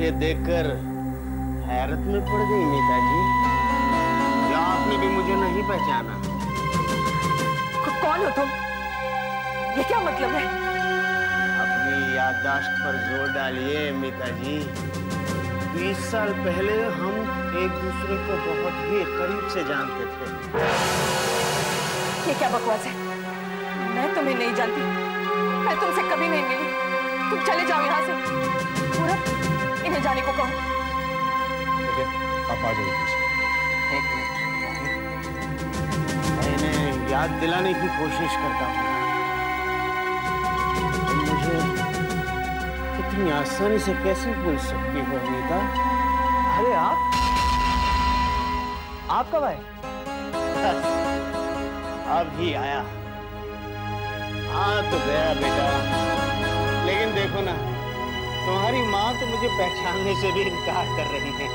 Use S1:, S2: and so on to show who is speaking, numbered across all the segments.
S1: मुझे देखकर हैरत में पड़ गई मीता जी। क्या आपने भी मुझे नहीं पहचाना?
S2: कौन हो तुम? ये क्या मतलब है?
S1: अपनी याददाश्त पर जोर डालिए मीता जी। 20 साल पहले हम एक दूसरे को बहुत ही करीब से जानते थे।
S2: ये क्या बकवास है? मैं तुम्हें नहीं जानती, मैं तुमसे कभी नहीं मिली। तुम चले जाओ यहाँ से। पूरा इन्हें जाने को कहो।
S3: आप आ जाइए।
S1: एक मिनट, मैं इन्हें याद दिलाने की कोशिश करता हूँ। मुझे इतनी आसानी से कैसे भूल सकती हो मीता?
S4: अरे आप कब आए?
S1: अभी आया। तो गया बेटा, लेकिन देखो ना, तुम्हारी माँ तो मुझे पहचानने से भी इनकार कर रही है।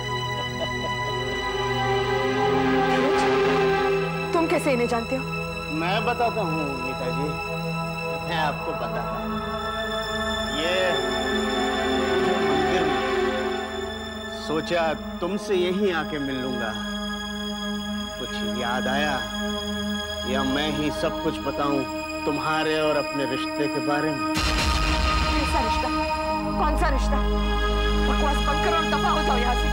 S2: तुम कैसे इन्हें जानते हो?
S1: मैं बताता हूँ मीता जी, मैं आपको बताता हूँ। ये मंदिर में सोचा तुमसे यहीं आके मिल लूंगा। कुछ याद आया या मैं ही सब कुछ बताऊं तुम्हारे और अपने रिश्ते के बारे में?
S2: कैसा रिश्ता? कौन सा रिश्ता? बकवास बंद करो और दफा हो जाओ यहाँ से।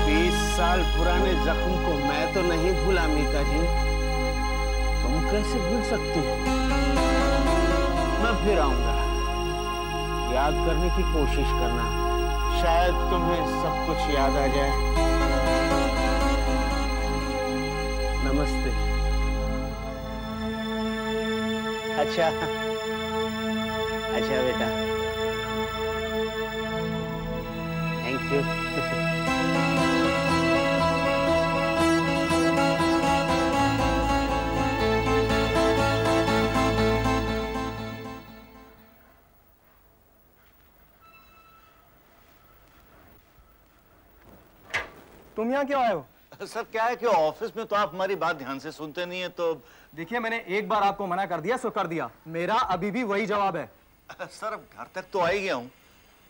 S1: 20 साल पुराने जख्म को मैं तो नहीं भूला मीता जी। तुम कैसे भूल सकती हो? मैं फिर आऊंगा। याद करने की कोशिश करना, शायद तुम्हें सब कुछ याद आ जाए। नमस्ते। अच्छा बेटा, थैंक यू।
S4: तुम यहाँ क्यों आए हो?
S3: सर क्या है कि ऑफिस में तो आप हमारी बात ध्यान से सुनते नहीं है, तो
S4: देखिए मैंने एक बार आपको मना कर दिया सो कर दिया। मेरा अभी भी वही जवाब है।
S3: सर अब घर तक तो आ ही गया हूँ,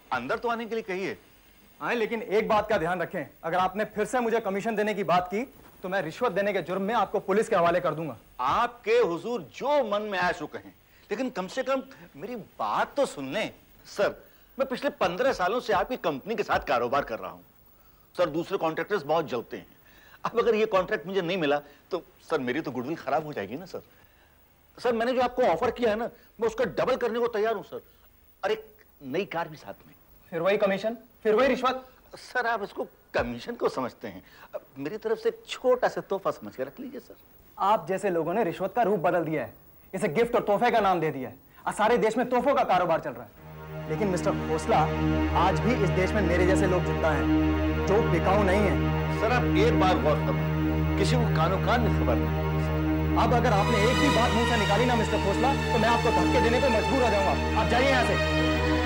S3: अंदर तो आने के लिए कहिए।
S4: आए, लेकिन एक बात का ध्यान रखें, अगर आपने फिर से मुझे कमीशन देने की बात की तो मैं रिश्वत देने के जुर्म में आपको पुलिस के हवाले कर दूंगा।
S3: आपके हुजूर जो मन में आए सो कहें, लेकिन कम से कम मेरी बात तो सुन लें। सर मैं पिछले 15 सालों से आपकी कंपनी के साथ कारोबार कर रहा हूँ। सर दूसरे कॉन्ट्रैक्टर्स बहुत जलते हैं। अब अगर ये कॉन्ट्रैक्ट मुझे नहीं मिला तो सर मेरी तो गुडविल खराब हो जाएगी ना। सर मैंने जो आपको ऑफर किया है ना, मैं उसका डबल करने को तैयार हूं सर, और एक नई कार भी साथ में।
S4: फिर वही कमीशन, फिर वही रिश्वत?
S3: सर आप इसको कमीशन को समझते हैं, मेरी तरफ से एक छोटा सा तोहफा समझ के रख लीजिए सर।
S4: आप जैसे लोगों ने रिश्वत का रूप बदल दिया है, इसे गिफ्ट और तोहफे का नाम दे दिया है, और सारे देश में तोहफों का कारोबार चल रहा है। लेकिन मिस्टर खोसला, आज भी इस देश में मेरे जैसे लोग जिंदा हैं जो बिकाऊ नहीं है।
S3: सर आप एक बार गौर करें, किसी को कानो कान में खबर नहीं।
S4: अब अगर आपने एक भी बात मुंह से निकाली ना मिस्टर खोसला, तो मैं आपको धक्के देने पे मजबूर हो जाऊंगा। आप जाइए यहाँ से,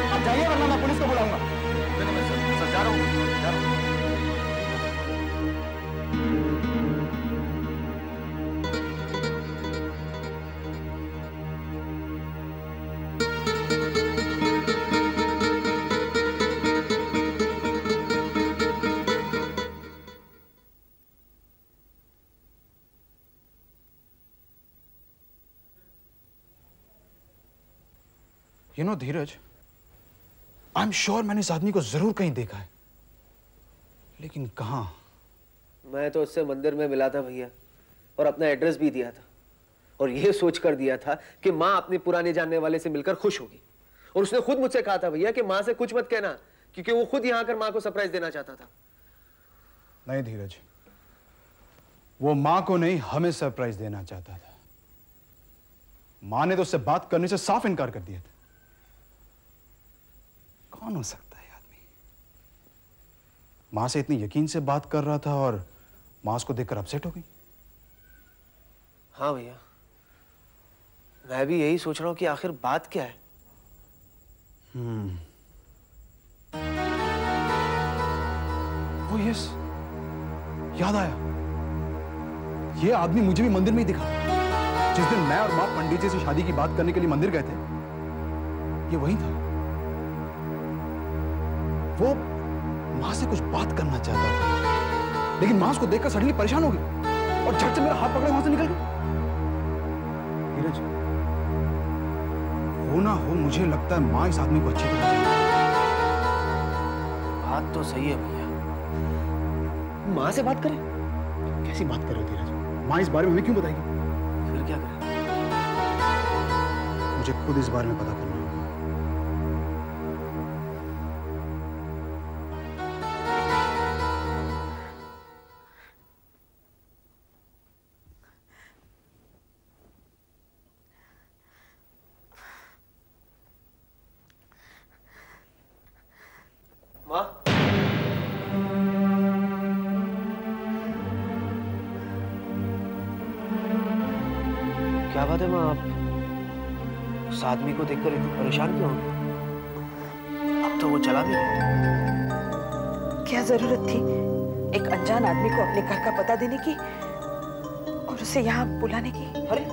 S4: आप जाइए वरना मैं पुलिस को बुलाऊंगा।
S3: सर जा रहा हूँ।
S5: You know, Dheeraj, I'm sure मैंने इस आदमी को जरूर कहीं देखा है, लेकिन कहाँ? मैं
S6: तो उससे मंदिर में मिला था भैया, और अपना एड्रेस भी दिया था, और ये सोच कर दिया था कि माँ अपने पुराने जानने वाले से मिलकर खुश होगी। और उसने खुद मुझसे कहा था भैया कि माँ से कुछ मत कहना, क्योंकि वो खुद यहाँ आकर माँ को सरप्राइज देना चाहता था।
S5: नहीं धीरज, वो माँ को नहीं हमें सरप्राइज देना चाहता था। माँ ने तो उससे बात करने से साफ इनकार कर दिया था। कौन हो सकता है आदमी? मां से इतनी यकीन से बात कर रहा था और मां उसको देखकर अपसेट हो गई।
S6: हाँ भैया, मैं भी यही सोच रहा हूं कि आखिर बात क्या है।
S5: वो यस, याद आया, ये आदमी मुझे भी मंदिर में ही दिखा। जिस दिन मैं और मां पंडित जी से शादी की बात करने के लिए मंदिर गए थे, ये वही था। माँ से कुछ बात करना चाहता था, लेकिन माँ उसको देखकर सडनली परेशान हो गई और झट से मेरा हाथ पकड़े वहां से निकल गई। नीरज, हो ना हो मुझे लगता है माँ इस आदमी को अच्छी तरह जानती है।
S6: बात तो सही है भैया, माँ से बात करें।
S5: कैसी बात कर रहे हो धीरज? माँ इस बारे में हमें क्यों बताएगी?
S6: फिर क्या करें?
S5: मुझे खुद इस बारे में पता करना होगा।
S6: माँ, क्या बात है माँ, आप उस आदमी को देखकर इतनी परेशान क्यों हो? अब तो वो चला भी गया।
S2: क्या जरूरत थी एक अनजान आदमी को अपने घर का पता देने की और उसे यहाँ बुलाने की?
S6: अरे,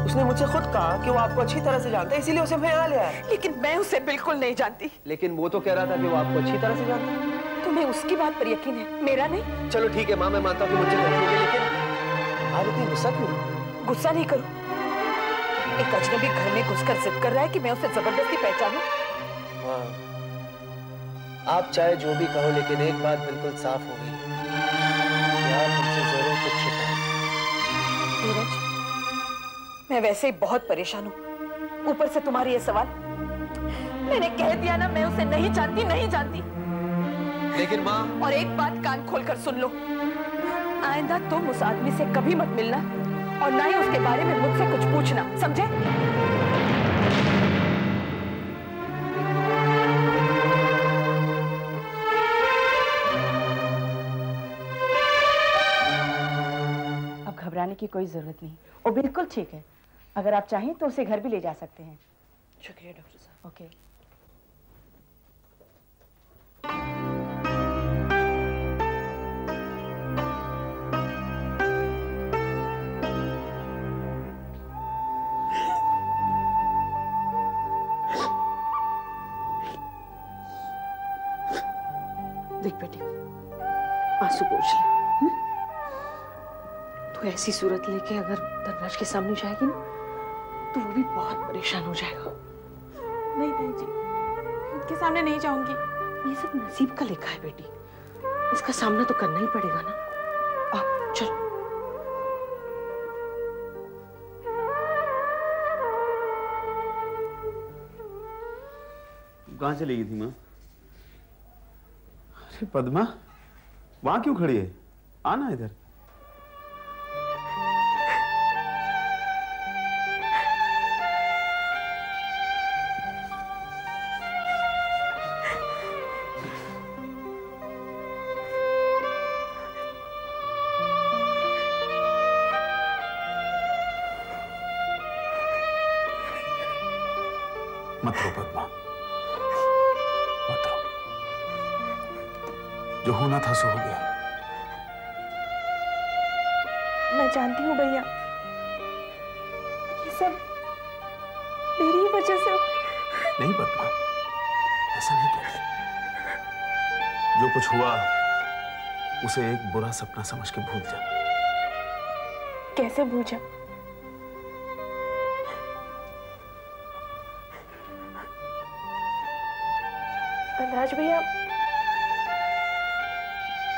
S6: उसने मुझसे खुद कहा कि वो आपको अच्छी तरह से जानता है, इसीलिए उसे मैं यहाँ ले आया।
S2: लेकिन मैं उसे बिल्कुल नहीं जानती।
S6: लेकिन वो तो कह रहा था कि वो आपको अच्छी तरह से जानता है।
S2: तुम्हें उसकी बात पर यकीन है, मेरा नहीं।
S6: चलो ठीक है माँ, मैं मानता हूँ कि मुझे गलती होगी, लेकिन आप इतनी गुस्सा क्यों?
S2: गुस्सा नहीं करो। एक अजनबी घर में घुसकर जिद कर रहा है कि मैं उसे जबरदस्ती पहचानूं।
S6: हाँ, आप चाहे जो भी कहो, लेकिन एक बात बिल्कुल साफ हो गई, आप हमसे जरूर कुछ छिपाओ।
S2: नीरज, मैं वैसे ही बहुत परेशान हूँ, ऊपर से तुम्हारी ये सवाल। मैंने कह दिया ना, मैं उसे नहीं जानती, नहीं जानती।
S6: लेकिन माँ,
S2: और एक बात कान खोलकर सुन लो, आइंदा तुम उस आदमी से कभी मत मिलना और ना ही उसके बारे में मुझसे कुछ पूछना, समझे?
S7: अब घबराने की कोई जरूरत नहीं, वो बिल्कुल ठीक है। अगर आप चाहें तो उसे घर भी ले जा सकते हैं।
S2: शुक्रिया डॉक्टर साहब।
S7: ओके।
S2: देख बेटी, आंसू पोंछ ले। तू ऐसी सूरत लेके अगर धनराज के सामने जाएगी ना, तो वो भी बहुत परेशान हो जाएगा।
S8: नहीं ताई जी, उनके सामने नहीं जाऊंगी।
S2: ये सब नसीब का लिखा है बेटी, इसका सामना तो करना ही पड़ेगा ना। आ, चल।
S1: कहाँ चली गई थी माँ? अरे पद्मा, वहां क्यों खड़ी है? आना इधर।
S5: मत रो पद्मा, मत रो। जो होना था सो हो गया।
S8: मैं जानती हूँ भैया, ये सब मेरी ही वजह से।
S5: नहीं पद्मा, ऐसा नहीं कहते। जो कुछ हुआ उसे एक बुरा सपना समझ के भूल जा।
S8: कैसे भूल जा? धनराज भैया,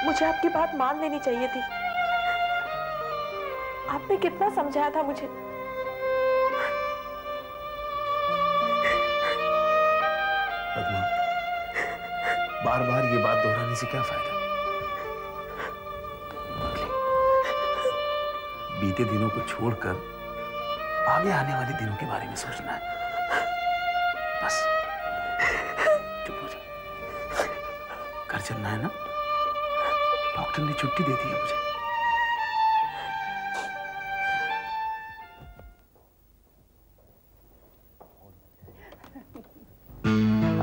S8: मुझे आपकी बात मान लेनी चाहिए थी। आपने कितना समझाया था मुझे।
S5: पद्मा, बार बार ये बात दोहराने से क्या फायदा? बीते दिनों को छोड़कर आगे आने वाले दिनों के बारे में सोचना है। बस चुप हो जा। घर चलना है ना? डॉक्टर ने छुट्टी दे दी है मुझे।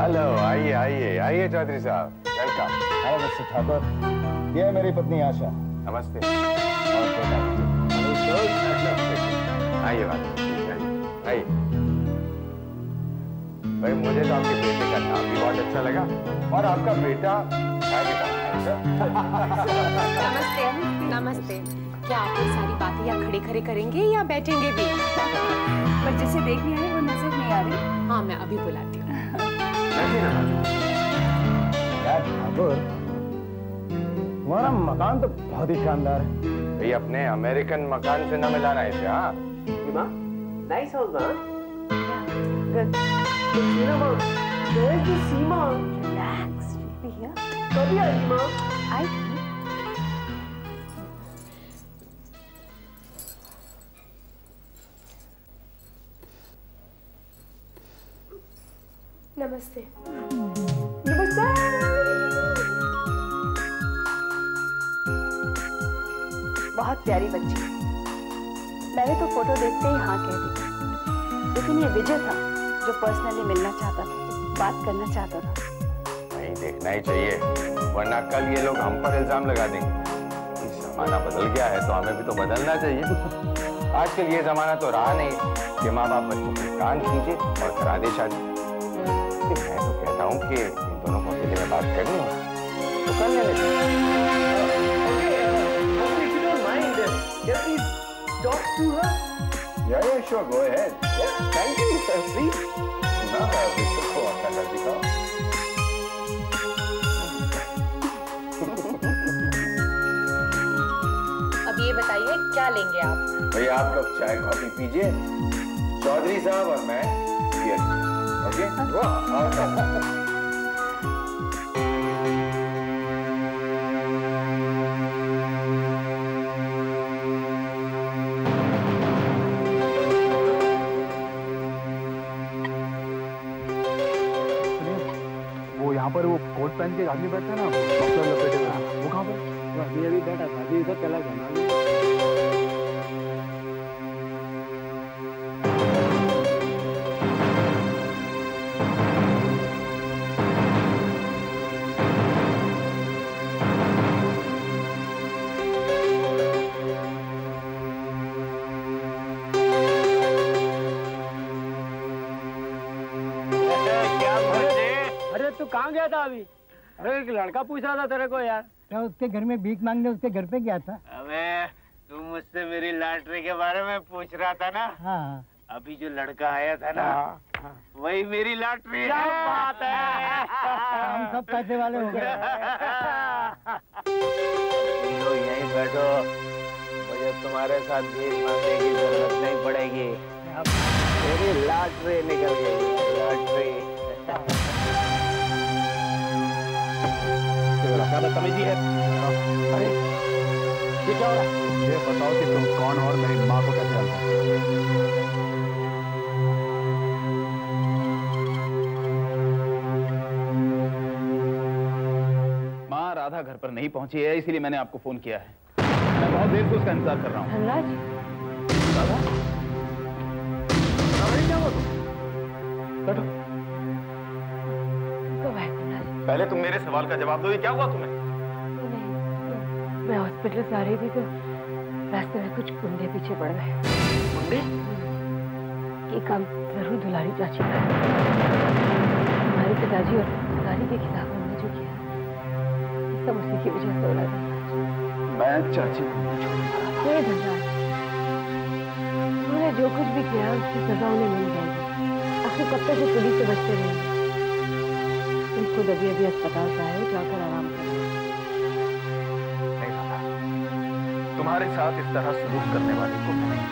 S9: हेलो, आइए आइए आइए चौधरी साहब, वेलकम।
S4: हेलो मिस्टर ठाकुर, ये है मेरी पत्नी आशा।
S9: नमस्ते। और बेटा, आइए बात, आइए। भाई मुझे तो आपके बेटे का नाम भी बहुत अच्छा लगा और आपका बेटा है बेटा।
S10: नमस्ते। नमस्ते। क्या आप लोग सारी बातें या खड़े खड़े करेंगे या बैठेंगे भी?
S7: पर जिसे देखनी है वो नजर नहीं आ रही।
S10: हाँ, मैं अभी बुलाती हूँ।
S4: यार ठाकुर, तुम्हारा मकान तो बहुत ही शानदार है।
S9: भाई अपने अमेरिकन मकान से न मिलाना इसे। हाँ
S6: नाइस हाउस ना।
S7: Good.
S6: Seema, where's the Seema?
S7: Relax. She'll be here.
S6: कभी आएगी माँ?
S7: I
S10: नमस्ते।
S7: नमस्ते। बहुत प्यारी बच्ची। मैंने तो फोटो देखते ही हाँ कह दी, लेकिन ये विजय था जो पर्सनली मिलना चाहता था, बात करना चाहता था।
S9: नहीं, देखना ही चाहिए, वरना कल ये लोग हम पर इल्जाम लगा देंगे। जमाना बदल गया है तो हमें भी तो बदलना चाहिए। आजकल ये जमाना तो रहा नहीं कि माँ बाप बच्चों के कान खींचे और करा दे शादी। मैं तो कहता हूँ कि इन दोनों को अकेले में बात करनी हो तो कर लेने।
S6: Talk to her.
S9: Yeah, sure, go ahead.
S6: Thank you, sir. Please.
S9: ना विश्व को अपना कर दिखाओ।
S10: अब ये बताइए क्या लेंगे आप?
S9: भैया आप लोग चाय कॉफी पीजिए, चौधरी साहब और मैं बियर। ओके? वाह।
S4: पर वो कोट पहन के आदमी बैठा ना, लपेटे हुए, वो कहाँ पर? अभी बैठा था, अभी इधर चला गया।
S11: तू कहाँ गया था अभी? अरे एक लड़का पूछ रहा था तेरे को यार।
S12: क्या उसके घर में भीख मांगने उसके घर पे गया था?
S11: अबे तू मुझसे मेरी लॉटरी के बारे में पूछ रहा था ना? हाँ। अभी जो लड़का आया था ना, वही मेरी लॉटरी है। क्या बात है?
S12: हम सब पैसे वाले हो गए।
S11: यहीं बैठो, मुझे तुम्हारे साथ भीख मांगने की जरूरत नहीं पड़ेगी। मेरी लॉटरी निकल गई, लॉटरी। क्या बदतमीजी है? अरे ये क्या हो रहा है?
S4: ये बताओ कि तुम कौन हो और मेरी माँ को कैसे जानते हो?
S5: माँ राधा घर पर नहीं पहुंची है, इसीलिए मैंने आपको फोन किया है। मैं बहुत देर से उसका इंतजार कर रहा हूँ।
S7: धनराज,
S5: राधा, क्या हुआ तुम? बैठो। पहले तुम मेरे सवाल का जवाब दो, ये क्या हुआ तुम्हें?
S7: मैं हॉस्पिटल से आ रही थी तो रास्ते में कुछ गुंडे पीछे पड़ गए।
S5: गुंडे?
S7: ये काम जरूर दुलारी चाची का है। हमारे पिताजी और दुलारी के खिलाफ हमने जो किया, सब उसी की वजह से हो रहा था।
S5: मैं चाची को नहीं छोड़ूंगा।
S7: ये धनराज, उन्होंने जो कुछ भी किया उसकी सजा उन्हें मिल जाएगी। आखिर कब तक वो पुलिस से बचते रहेंगे? तुम खुद अभी अस्पताल से आए हो, जाकर आराम करो।
S5: नहीं राधा, तुम्हारे साथ इस तरह सलूक करने वाले को मैं नहीं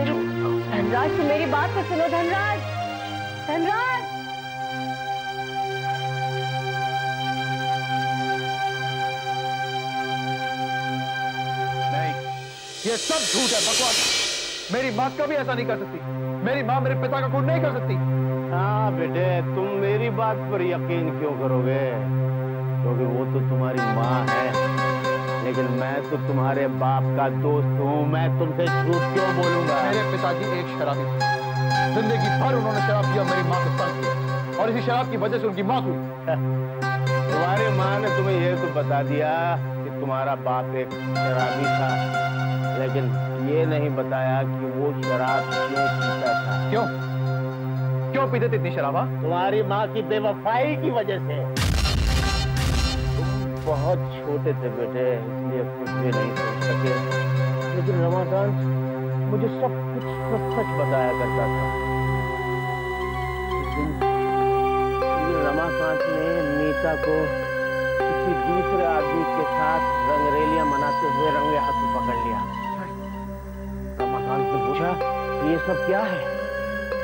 S5: छोड़ूंगा।
S7: धनराज, तुम मेरी बात तो सुनो। धनराज, धनराज,
S5: नहीं, ये सब झूठ है, बकवास। मेरी माँ कभी ऐसा नहीं कर सकती। मेरी माँ मेरे पिता का खून नहीं कर सकती।
S1: हाँ बेटे, तुम मेरी बात पर यकीन क्यों करोगे? क्योंकि वो तो तुम्हारी माँ है, लेकिन मैं तो तुम्हारे बाप का दोस्त हूँ। मैं तुमसे झूठ क्यों बोलूंगा?
S5: मेरे पिताजी एक शराबी थे। जिंदगी भर उन्होंने शराब पिया, मेरी माँ को तंग किया, और इसी शराब की वजह से उनकी मौत हुई।
S1: तुम्हारी माँ ने तुम्हें ये तो बता दिया कि तुम्हारा बाप एक शराबी था, लेकिन ये नहीं बताया कि वो शराब क्यों पीता था।
S5: क्यों
S4: क्यों पीते थे इतनी शराबा?
S11: तुम्हारी माँ की बेवफाई की वजह से। तुम बहुत छोटे थे बेटे, इसलिए कुछ भी नहीं सोच सके, लेकिन रमाकांत मुझे सब कुछ सच बताया करता था। रमाकांत ने मीता को किसी दूसरे आदमी के साथ रंगरेलियां मनाते हुए रंगे हाथ में पकड़ लिया। रमाकांत ने पूछा, ये सब क्या है?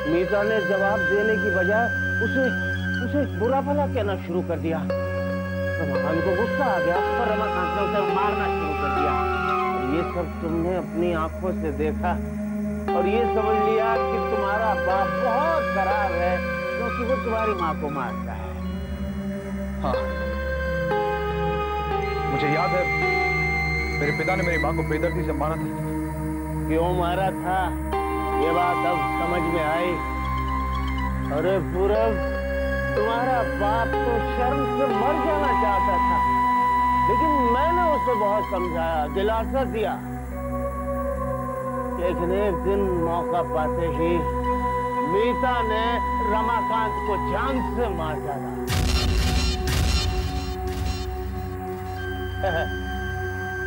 S11: मीता ने जवाब देने की बजाय उसे बुरा भला कहना शुरू कर दिया। रमाकांत को गुस्सा आ गया और रमाकांत ने उसे मारना शुरू कर दिया। ये सब तुमने अपनी आंखों से देखा और ये समझ लिया कि तुम्हारा बाप बहुत खराब है क्योंकि वो तुम्हारी माँ को मारता है।
S4: हाँ, मुझे याद है मेरे पिता ने मेरी माँ को बेदर्दी से मारा था।
S11: क्यों मारा था ये बात अब समझ में आई। अरे पूरब, तुम्हारा बाप तो शर्म से मर जाना चाहता था, लेकिन मैंने उसे बहुत समझाया, दिलासा दिया। लेकिन एक दिन मौका पाते ही मीता ने रमाकांत को जान से मार डाला।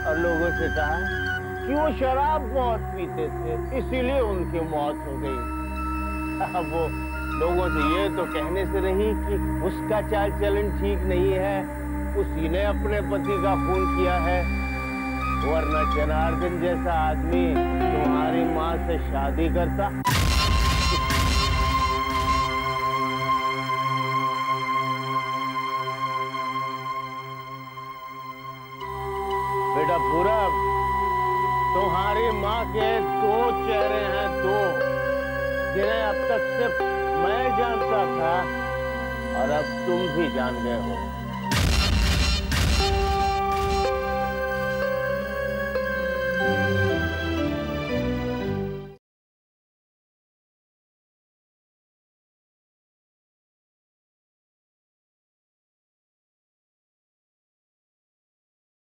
S11: और लोगों से कहा कि वो शराब बहुत पीते थे, इसीलिए उनकी मौत हो गई। अब वो लोगों से ये तो कहने से रही कि उसका चाल चलन ठीक नहीं है, उसी ने अपने पति का खून किया है, वरना जनार्दन जैसा आदमी तुम्हारी माँ से शादी करता। बेटा पूरब, तुम्हारी माँ के दो चेहरे हैं, दो, जिन्हें अब तक सिर्फ मैं जानता था और अब तुम भी जान गए हो।